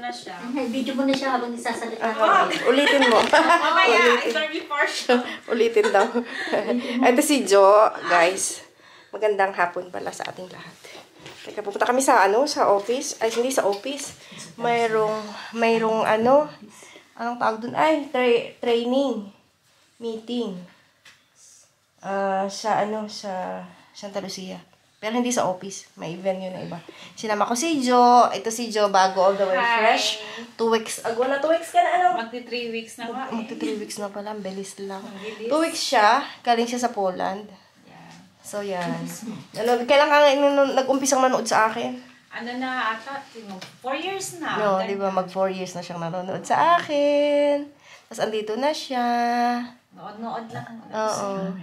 na siya. Video mo na siya habang isasalita. Ulitin mo. Mamaya, interview portion. Ulitin daw. Ito si Jo, guys. Magandang hapon pala sa ating lahat. Teka, pupunta kami sa sa office. Ay, hindi sa office. Mayroong anong tawag dun? Ay, training. Meeting. Sa Santa Lucia. Pero hindi sa office. May venue na iba. Sinama ko si Jo. Ito si Jo, bago all the way fresh. 2 weeks ago na. 2 weeks ka na, Magti 3 weeks na nga. Magti 3 weeks na pala. Ang bilis lang. 2 weeks siya. Galing siya sa Poland. Yeah. So, yan. Kailan ka nag-umpisang manood sa akin? Ano na ata? 4 years na. No, di ba? Mag 4 years na siyang nanonood sa akin. Tapos, andito na siya. Nood-nood lang. Oo.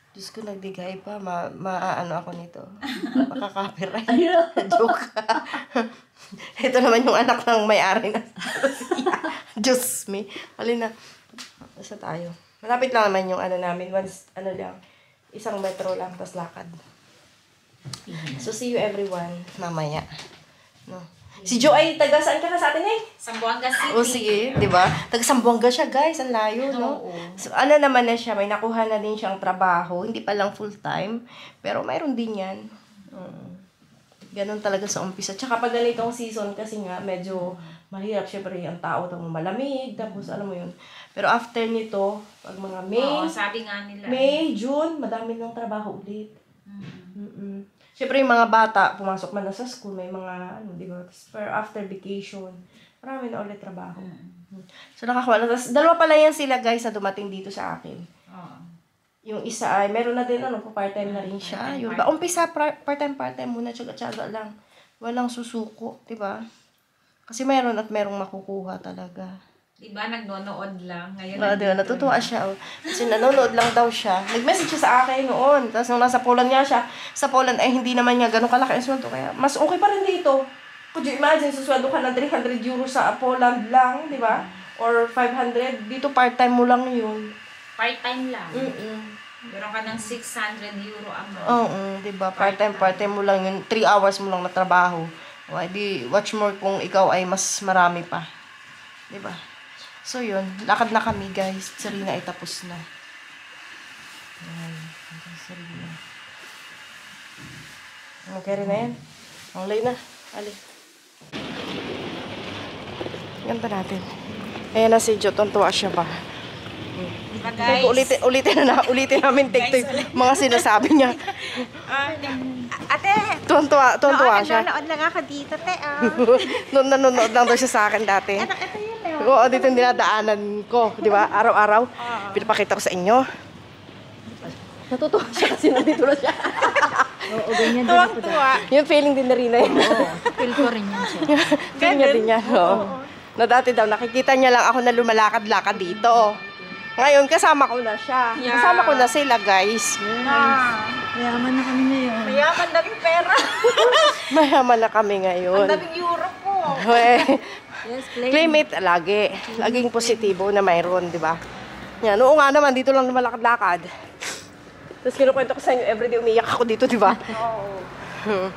Diyos ko, nagdigay pa. Maano ako nito. Makaka-copyright. Joke. Ito naman yung anak ng may-ari na. Diyos me. Halina. Basta tayo. Malapit lang naman yung namin. Once, isang metro lang, tapos lakad. So, see you everyone. Mamaya. No. Si Jo ay taga saan ka na sa atin eh? Zamboanga City. O sige, di ba? Taga Zamboanga siya, guys. Ang layo, no? So, naman na siya. May nakuha na din siyang trabaho. Hindi pa lang full-time. Pero mayroon din yan. Ganon talaga sa umpisa. Tsaka pag ganitong season, kasi nga, medyo mahirap. Syempre, ang tao malamig. Tapos, alam mo yun. Pero after nito, pag mga May, sabi nga nila. May, June, madami ng trabaho ulit. Siyempre, yung mga bata, pumasok man na sa school, may mga, di ba? Pero after vacation, marami na ulit trabaho. So, nakakawala. Tapos, dalawa pala yan sila, guys, na dumating dito sa akin. Yung isa ay, meron na din, part-time na rin siya. Yung ba, umpisa, part-time muna, tsaga-tsaga lang. Walang susuko, di ba? Kasi meron at merong makukuha talaga. Diba, nagnonood lang. Ngayon, diba, natutuwa siya. Kasi nanonood lang daw siya. Nag-message siya sa akin noon. Tapos nung nasa Poland niya siya, sa Poland ay hindi naman niya ganun kalaki ang sweldo. Kaya mas okay pa rin dito. Could you imagine, susweldo ka ng 300 euros sa Poland lang, di ba? Or 500. Dito part-time mo lang yun. Part-time lang. Meron ka ng 600 euro a month. Oo, di ba? Part-time mo lang yun. 3 hours mo lang na trabaho. O, di, watch more kung ikaw ay mas marami pa. Di ba? So, yun. Lakad na kami, guys. Sarina ay tapos na. Ayan. Sarina. Okay rin na yan. Ang lay na. Ali. Ganda natin. Ayan na si Jo. Tuntua siya ba? Diba, guys? Ulitin namin take mga sinasabi niya. Ate! Tuntua siya. Nanonood lang ako dito, te. Nanonood lang daw siya sa akin dati. Ito yun, Oo, dito yung dinadaanan ko, di ba? Araw-araw. Pinapakita ko sa inyo. Natutuwa siya kasi nandito na siya. Oo, ganyan din ako dati. Yung feeling din na rin na yun. Oo, feel ko rin yan siya. Feel niya din yan, oo. Na dati daw, nakikita niya lang ako na lumalakad-lakad dito. Ngayon, kasama ko na siya. Kasama ko na sila, guys. Mayaman na kami ngayon. Mayaman na rin pera. Mayaman na kami ngayon. Ang daming euro po. Yes, Claim it lagi. Laging positibo na mayroon, di ba? Yan, oo nga naman, dito lang lumalakad-lakad. Tapos kinukwento ko sa inyo, everyday umiyak ako dito, di ba? Oo.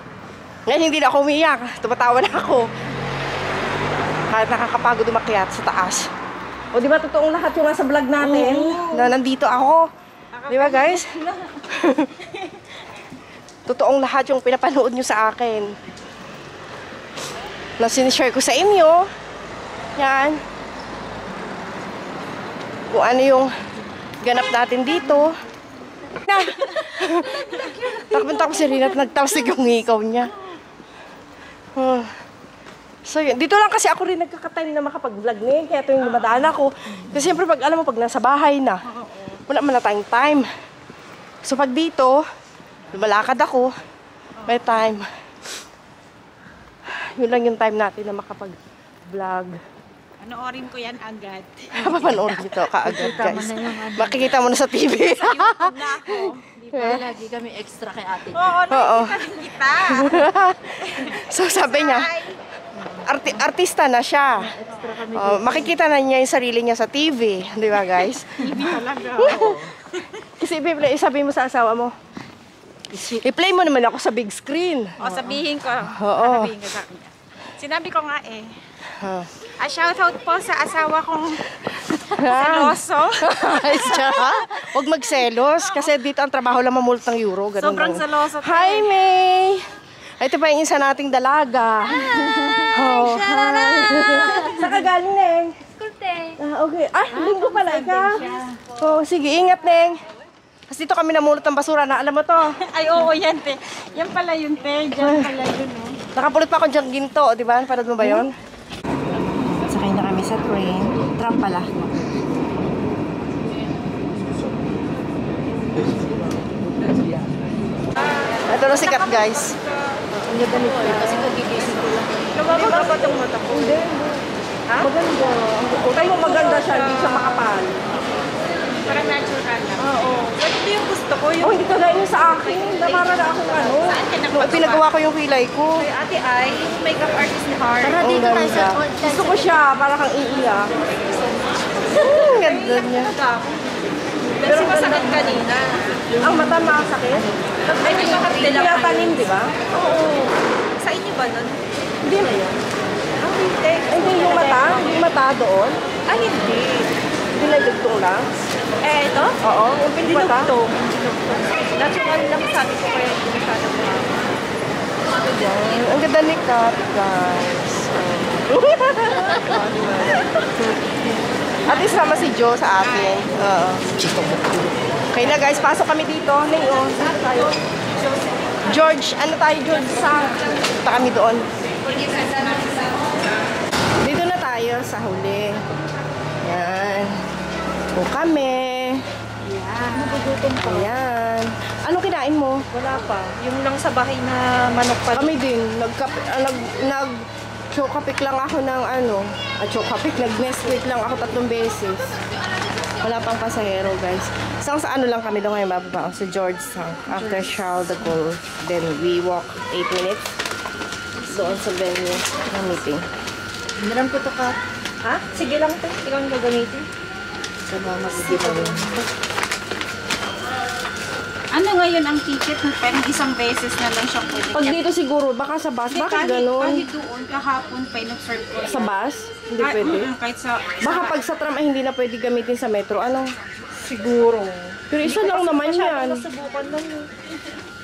Ngayon, hindi na ako umiyak. Tumatawa na ako. Kahit nakakapagod umakyat sa taas. O, di ba, totoong lahat yung nasa vlog natin? Na nandito ako. Di ba, guys? Totoong lahat yung pinapanood nyo sa akin. Na sinishare ko sa inyo. Yan. Kung ano yung ganap natin dito. Na! Takbo si Rina at nagtalsig yung hikaw niya. So yun. Dito lang kasi ako rin nagkakatime na makapag-vlog ngayon. Kaya ito yung lumadaan ako. Kasi siyempre pag alam mo, pag nasa bahay na, wala man na tayong time. So pag dito, lumalakad ako, may time. Yun lang yung time natin na makapag-vlog. Panoorin ko yan agad. Papanoorin nyo kaagad, guys. Makikita mo na sa TV. Sa YouTube na ako. Di ba lagi kami extra kay ate? Oo, nakikita din kita. So sabi niya, artista na siya. Extra kami. Makikita na niya yung sarili niya sa TV. Di ba, guys? TV talaga. Kasi sabi mo sa asawa mo, i-play mo naman ako sa big screen. O, sabihin ko. Oo. Sabihin ko sa kanya. Sinabi ko nga eh. Ha. Shoutout po sa asawa kong seloso. Huwag magselos kasi dito ang trabaho lang mamulot ng euro. Ganun Sobrang lang. seloso. Hi, May! Ito pa yung isa nating dalaga. Oh, hi. Saan ka galing, Neng? Okay. Linggo pala ikaw. Oh, sige, ingat, Neng. Kasi dito kami namulot ng basura na. Alam mo to? Ay, oo, yan, te. Yan pala yun, te. Diyan pala yun, oh. Nakapulot pa akong diyang ginto, di ba? Parad mo ba yun? Sakay na kami sa train. Tram pala. Ito na sikat, guys. Ang ganda nito. Kasi kagigising ko lang. Nababasa ba itong mata ko? Hindi. Ha? Maganda. Okay mo maganda siya, hindi siya makapal. Parang natural lang. Oo. Ito yung gusto ko. Oh, hindi kagaya yung sa akin. Namara na akong ano. Saan ka nagpagawa? Pinagawa ko yung kilay ko. Kay Ate Ai, yung makeup artist ni Heart. Tara, Ang dito tayo sa... ganda. Gusto ko siya, para kang iiyak. Ganda niya. Pero masakit kanina. Ang mata makasakit? Ay, may makapila Kaya tanim, di ba? Oo. Sa inyo ba nun? Hindi na yan. Ang hindi. Hindi yung mata? Yung mata doon? Ah, hindi. Hindi na dugtong lang? Ito? Oo, yung Hindi mata. nagtong. Natural lang sabi ko kaya hindi masyadong Yan. Ang ganda ni Kat, guys. At least sama si Joe sa atin. Oo. Okay na guys, pasok kami dito. Ngayon, saan tayo? George, ano tayo George? Punta kami doon. Dito na tayo sa huli. Yan. O kami. Yan. Nagugutom pa. Ayan. Anong kinain mo? Wala pa. Yung lang sa bahay na manok pa. Kami din. Chocapik lang ako ng ano. Chocapik. Nag-Nesquik lang ako 3 beses. Wala pang pasahero, guys. Sa ano lang kami doon ngayon, mababa sa Georgetown. After Charles de Gaulle. Then we walk 8 minutes doon sa venue ng meeting. Hiniram ko to ka. Ha? Sige lang to. Ikaw yung gagamitin. Ano ngayon ang ticket? Parang isang beses na lang siya pwede. Pag dito siguro, baka sa bus. Bakit ganun? Kahit doon, kahapon pa in-observe ko. Sa bus? Hindi Kahit- pwede. Kahit sa... Baka pag sa tram ay hindi na pwede gamitin sa metro. Ano? Siguro. Pero isa lang naman yan. Nasubukan lang yun.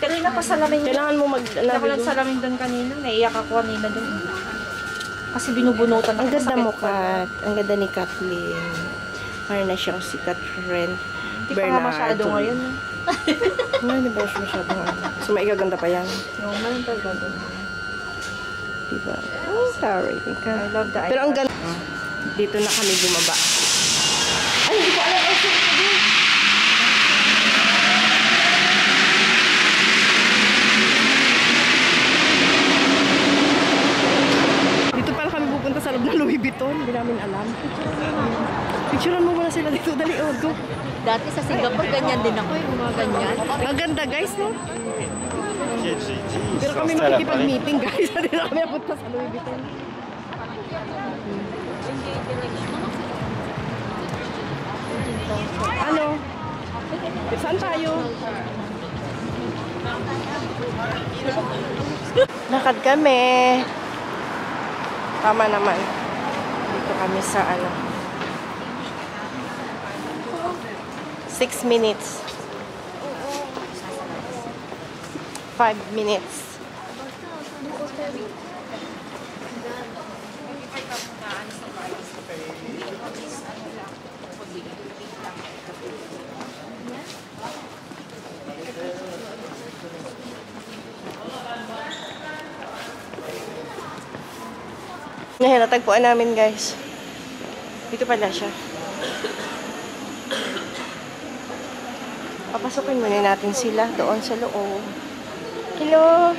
Kanina pa salamin yun. Kailangan mo Ako lang salamin doon kanina. Naiyak ako kanina doon. Kasi binubunutan ako. Ang ganda Sakit mo, pa. Kat. Ang ganda ni Kathleen. Parang na siyang si Catherine Hindi pa nga masyado ngayon. Hindi ba siya masyadong ano? So, maigaganda pa yan. No, man talaga doon. Diba? Oh, sorry. I love the Pero ang ganda. Dito na kami bumaba. Ay, hindi ko alam. Ay, sorry. Dito pala kami pupunta sa loob ng Louis Vuitton. Hindi namin alam. Picturean mo muna sila dito. Dali, go. Dati sa Singapore, ganyan din ako. Yung mga ganyan. Ang ganda, guys, no? Pero kami makikipag-meeting, guys. Hindi na kami napunta sa Louis Vuitton. Ano? Saan tayo? Lakad kami. Tama naman. Dito kami sa ano. 6 minutes. 5 minutes. Ngayon, natagpuan namin, guys. Dito pala siya. Papasukin muna natin sila doon sa loob. Hello!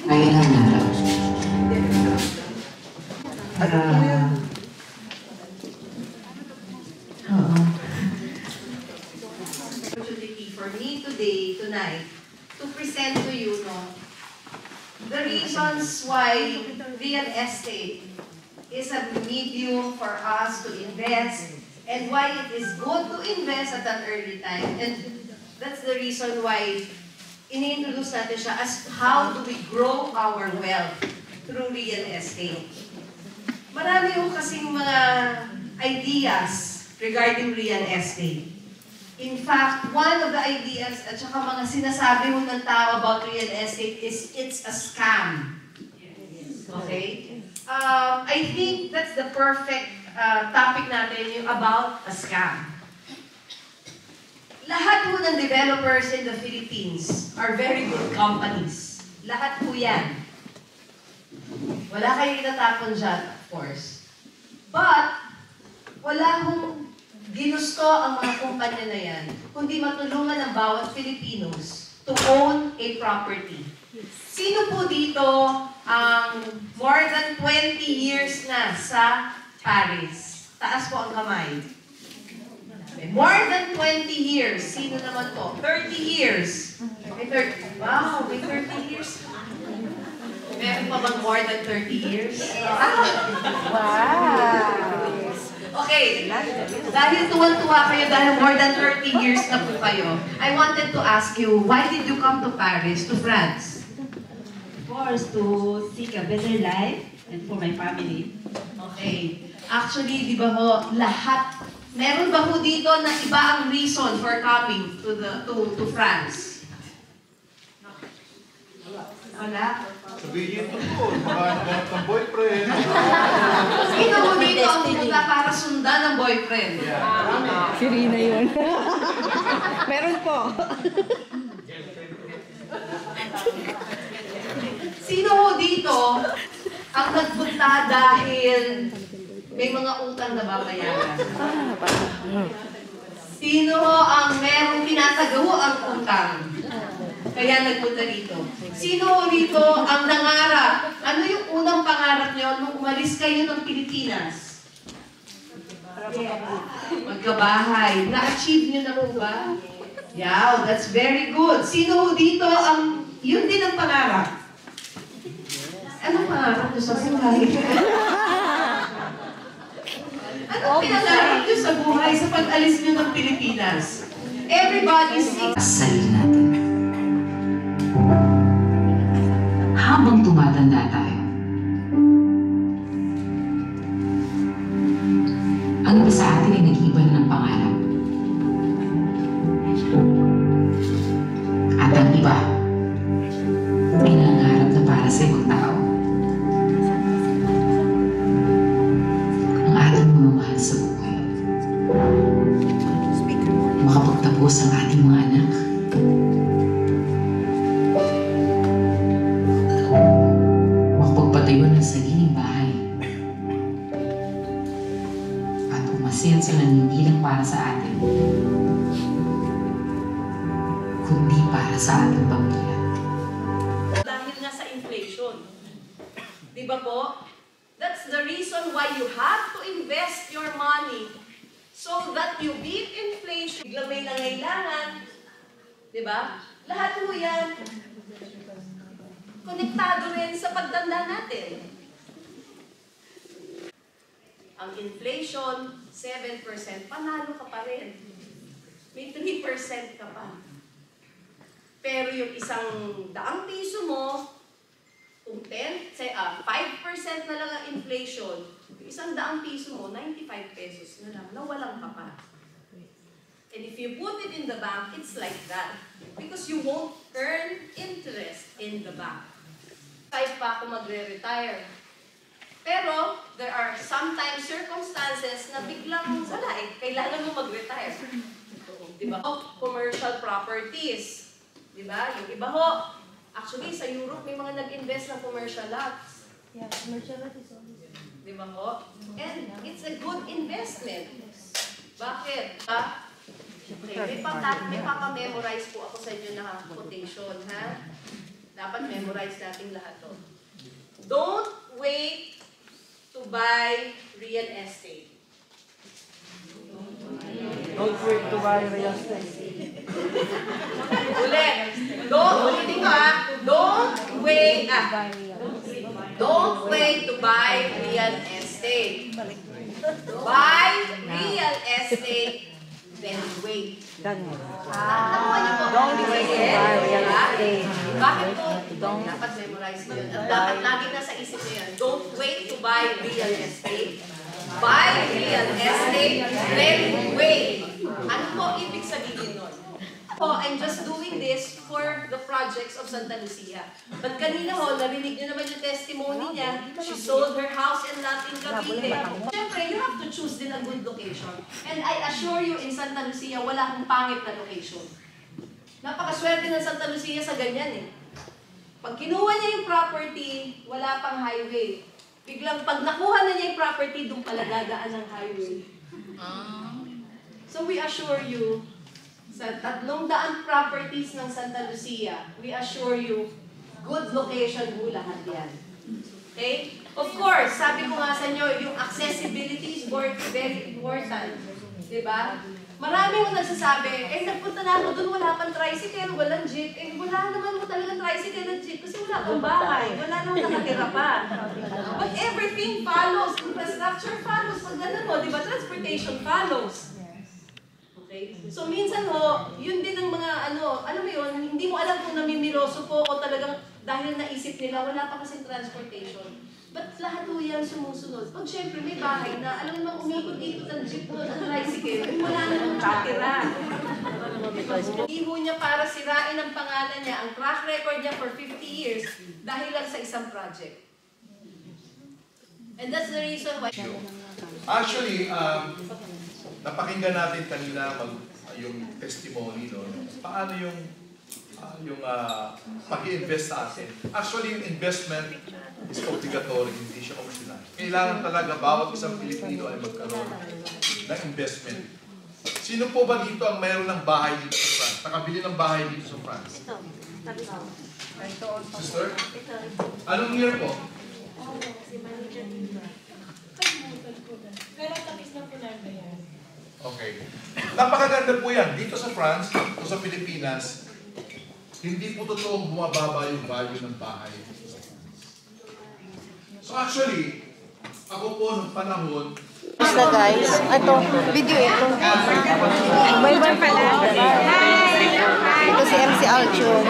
Kailan araw? today, tonight, to present to you, no, the reasons why real estate is a medium for us to invest and why it is good to invest at an early time. And that's the reason why ini-introduce natin siya as how do we grow our wealth through real estate. Marami yung kasing mga ideas regarding real estate. In fact, one of the ideas at saka mga sinasabi mo ng tao about real estate is it's a scam. Okay? I think that's the perfect topic natin, yung about a scam. Lahat po ng developers in the Philippines are very good companies. Lahat po yan. Wala kayong itatapon dyan, of course. But, wala hong ginusto ang mga kumpanya na yan, kundi matulungan ang bawat Filipinos to own a property. Sino po dito ang more than 20 years na sa Paris? Taas po ang kamay. More than 20 years. Sino naman po? 30 years. May 30. Wow, may 30 years. Meron pa bang more than 30 years? Wow! Okay. Dahil tuwan-tuwa kayo dahil more than 30 years na po kayo, I wanted to ask you, why did you come to Paris, to France? Of course, to seek a better life and for my family. Okay. Actually, di ba ho, lahat, meron ba ho dito na iba ang reason for coming to France? Wala? Sabihin mo po, makahanap ng boyfriend. Sino ho dito ang pumunta para sundan ng boyfriend? Si Rina yun. Meron po. Sino ho dito ang nagpunta dahil may mga utang na babayaran? Sino ho ang merong tinatagawa ang utang? Kaya nagpunta dito. Sino ho dito ang nangarap? Ano yung unang pangarap nyo nung umalis kayo ng Pilipinas? Magkabahay. Na-achieve nyo na po ba? Yeah, that's very good. Sino ho dito ang, yun din ang pangarap? Anong pangarap nyo sa buhay? Anong pinangarap nyo sa buhay sa pag-alis nyo ng Pilipinas? Everybody sings. Sarili natin. Habang tumatanda tayo, ang iba sa atin ay nag-iiba na ng pangarap. At ang iba ay nangangarap na para sa ibang tao. Ang ating mga mahal sa buhay, makapagtapos ang ating mga anak, makapagpatayo ng sariling bahay, at umasenso ng hindi lang para sa atin, kundi para sa ating pamilya. Dahil nga sa inflation. Di ba po? That's the reason why you have to invest your money so that you beat inflation. Biglang may nangailangan. Di ba? Lahat mo yan. Konektado rin sa pagtanda natin. Ang inflation, 7%, panalo ka pa rin. May 3% ka pa. Pero yung isang ₱100 mo, kung 5% na lang ang inflation, yung isang ₱100 mo, 95 pesos na lang, nawalang ka pa. And if you put it in the bank, it's like that. Because you won't earn interest in the bank. 5 pa ako magre-retire. Pero, there are sometimes circumstances na biglang wala eh. Kailangan mo mag-retire. Diba? Commercial properties. Diba? Yung iba ho. Actually, sa Europe, may mga nag-invest ng commercial lots. Yeah, commercial lot is always. Diba ho? And it's a good investment. Bakit? Okay, may papa-memorize po ako sa inyo na quotation, ha? Dapat memorize natin lahat to. Don't wait to buy real estate. Don't wait to buy real estate. Ulit. Ulitin ko ha. Don't wait to buy real estate. Buy real estate, then wait. Nakuha niyo po. Don't wait to buy real estate. Bakit po? Dapat memorize mo yun. At dapat lagi nasa isip mo yan. Don't wait to buy real estate. Buy real estate, then wait. Ano po ibig sabihin nun? I'm just doing this for the projects of Santa Lucia. But kanina narinig niyo naman yung testimony niya. She sold her house and lot in Cavite. Siyempre, you have to choose din a good location. And I assure you, in Santa Lucia, wala akong pangit na location. Napakaswerte ng Santa Lucia sa ganyan eh. Pag kinuha niya yung property, wala pang highway. Biglang pag nakuha na niya yung property, doon pala dadaan ng highway. So we assure you, sa 300 properties ng Santa Lucia, we assure you, good location po lahat yan. Okay? Of course, sabi ko nga sa inyo, yung accessibility is very important. Diba? Marami mo nagsasabi, nagpunta na ako doon, wala pang tricycle, walang jeep. Wala naman mo talaga tricycle at jeep kasi wala pang bahay, wala naman nakatira pa. But everything follows, infrastructure follows. Pag ganun mo, diba? Transportation follows. Okay? So minsan yun din ang mga alam mo yun, hindi mo alam kung namimiroso po o talagang dahil naisip nila, wala pa kasing transportation. But lahat po yan sumusunod. Pag syempre may bahay na, alam mo umikot-ikot ang jeep mo, ang tricycle, wala namang nakatira. Hindi ho niya para sirain ang pangalan niya, ang track record niya for 50 years dahil lang sa isang project. And that's the reason why... Actually, napakinggan natin kanina yung testimony, no? Paano yung pag-i-invest sa atin. Actually, yung investment is obligatory, hindi siya optional. Kailangan talaga bawat isang Pilipino ay magkaroon ng investment. Sino po ba dito ang mayroon ng bahay dito sa France? Nakabili ng bahay dito sa France? Sister? Anong year po? Okay. Napakaganda po yan. Dito sa France, o sa Pilipinas, hindi po totoong bumababa yung value ng bahay. So actually, ako po nung panahon, Basta guys, ito, video ito. Bye-bye pala. Ito si MC Alchon.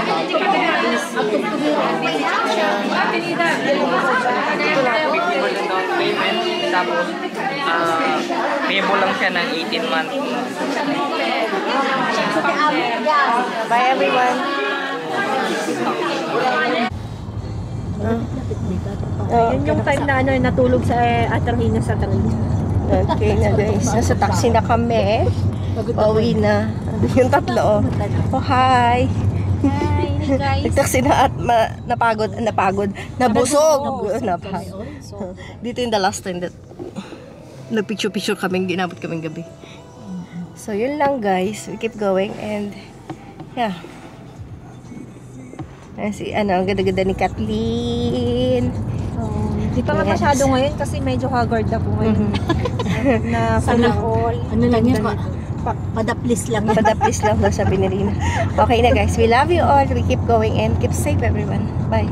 Tapos, payable lang siya ng 18 months. Bye everyone. Yun yung time na natulog sa Atrahina sa train. Okay na guys, nasa taxi na kami. Pauwi na. Yung tatlo. Oh, hi. Hi guys. Nagtaxi na at napagod. Nabusog. Dito yung the last time that nagpicture-picture kaming, ginabot kaming gabi. So, yun lang guys. We keep going and yeah. Ang ganda-ganda ni Kathleen. Di pa nga masyado ngayon kasi medyo haggard na po ngayon. Na full of all. Ano lang yan, padaplis lang. Padaplis lang daw sabi ni Rina. Okay na guys, we love you all. We keep going and keep safe everyone. Bye.